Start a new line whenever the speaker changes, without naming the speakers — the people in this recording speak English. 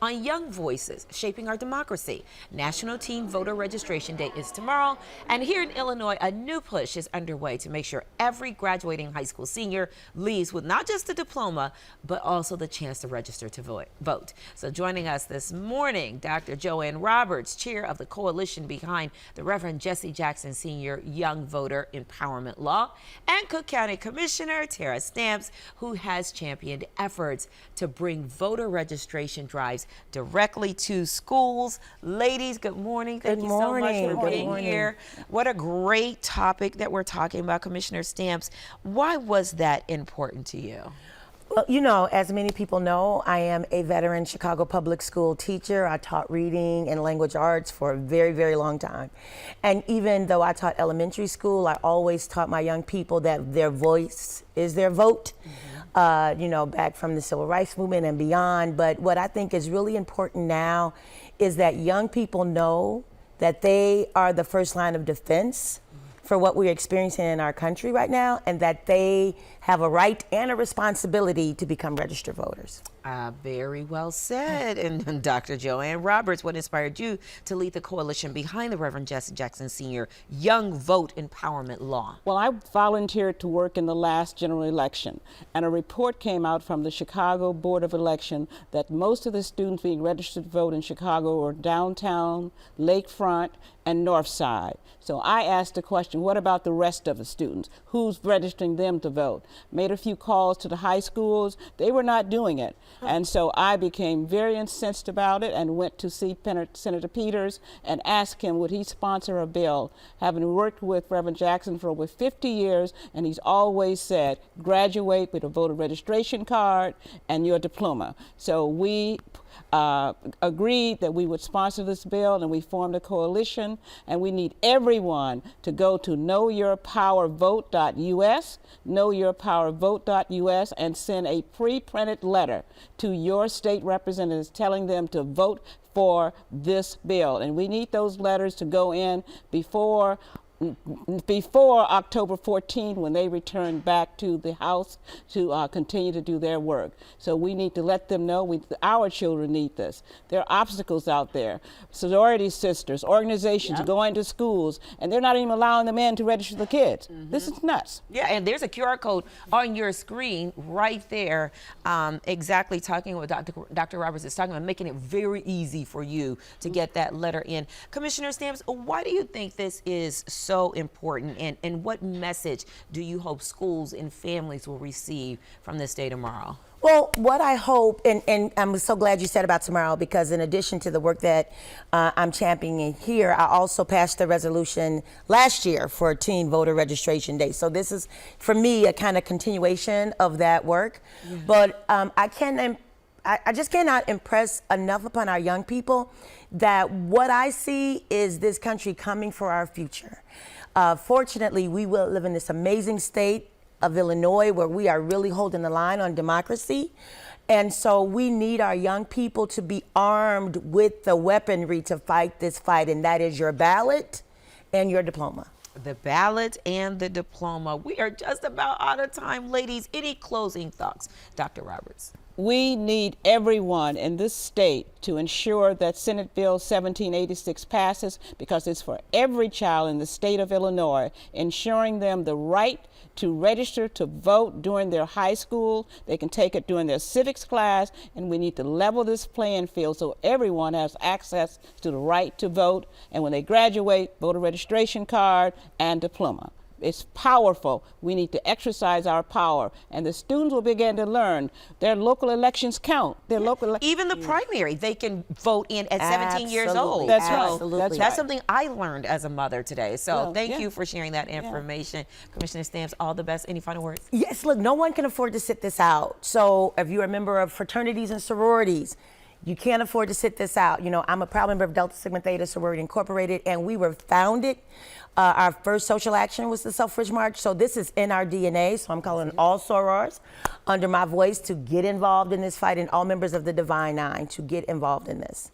on Young Voices, Shaping Our Democracy. National Teen Voter Registration Day is tomorrow, and here in Illinois, a new push is underway to make sure every graduating high school senior leaves with not just a diploma, but also the chance to register to vote. So joining us this morning, Dr. Joanne Roberts, chair of the coalition behind the Reverend Jesse Jackson Sr. Young Voter Empowerment Law, and Cook County Commissioner Tara Stamps, who has championed efforts to bring voter registration drives directly to schools. Ladies, good morning. Thank you so much for being here. What a great topic that we're talking about, Commissioner Stamps. Why was that important to you?
Well, you know, as many people know, I am a veteran Chicago public school teacher. I taught reading and language arts for a very, very long time. And even though I taught elementary school, I always taught my young people that their voice is their vote. You know, back from the civil rights movement and beyond. But what I think is really important now is that young people know that they are the first line of defense for what we're experiencing in our country right now, and that they have a right and a responsibility to become registered voters.
Very well said. And Dr. Joanne Roberts, what inspired you to lead the coalition behind the Reverend Jesse Jackson Sr. Young Vote Empowerment Law?
Well, I volunteered to work in the last general election, and a report came out from the Chicago Board of Election that most of the students being registered to vote in Chicago were downtown, lakefront, and north side. So I asked the question, what about the rest of the students? Who's registering them to vote? Made a few calls to the high schools. They were not doing it. And so I became very incensed about it and went to see Senator Peters and asked him would he sponsor a bill, having worked with Reverend Jackson for over 50 years, and he's always said, graduate with a voter registration card and your diploma. So we agreed that we would sponsor this bill, and we formed a coalition, and we need everyone to go to knowyourpowervote.us, knowyourpowervote.us, and send a pre-printed letter to your state representatives telling them to vote for this bill. And we need those letters to go in before October 14, when they return back to the House to continue to do their work. So we need to let them know our children need this. There are obstacles out there. Sorority sisters, organizations going to schools, and they're not even allowing the men to register the kids. This is nuts.
Yeah, and there's a QR code on your screen right there, exactly talking what Dr. Roberts is talking about, making it very easy for you to get that letter in. Commissioner Stamps, why do you think this is so important, and what message do you hope schools and families will receive from this day tomorrow?
Well, what I hope, and I'm so glad you said about tomorrow, because in addition to the work that I'm championing here, I also passed the resolution last year for Teen Voter Registration Day. So this is, for me, a kind of continuation of that work. But I just cannot impress enough upon our young people that what I see is this country coming for our future. Fortunately, we will live in this amazing state of Illinois where we are really holding the line on democracy. And so we need our young people to be armed with the weaponry to fight this fight, and that is your ballot and your diploma.
The ballot and the diploma. We are just about out of time, ladies. Any closing thoughts, Dr. Roberts?
We need everyone in this state to ensure that Senate Bill 1786 passes, because it's for every child in the state of Illinois, ensuring them the right to register to vote during their high school. They can take it during their civics class, and we need to level this playing field so everyone has access to the right to vote, and when they graduate, voter registration card and diploma. It's powerful. We need to exercise our power, and the students will begin to learn their local elections count. Their local
even the primary, they can vote in at 17 years old.
That's right.
Absolutely.
That's something I learned as a mother today. So thank you for sharing that
Yeah.
information. Commissioner Stamps, all the best. Any final words?
Yes, look, no one can afford to sit this out. So if you're a member of fraternities and sororities, you can't afford to sit this out. You know, I'm a proud member of Delta Sigma Theta Sorority Incorporated, and we were founded. Our first social action was the Suffrage March, so this is in our DNA. So I'm calling all sorors under my voice to get involved in this fight, and all members of the Divine Nine to get involved in this.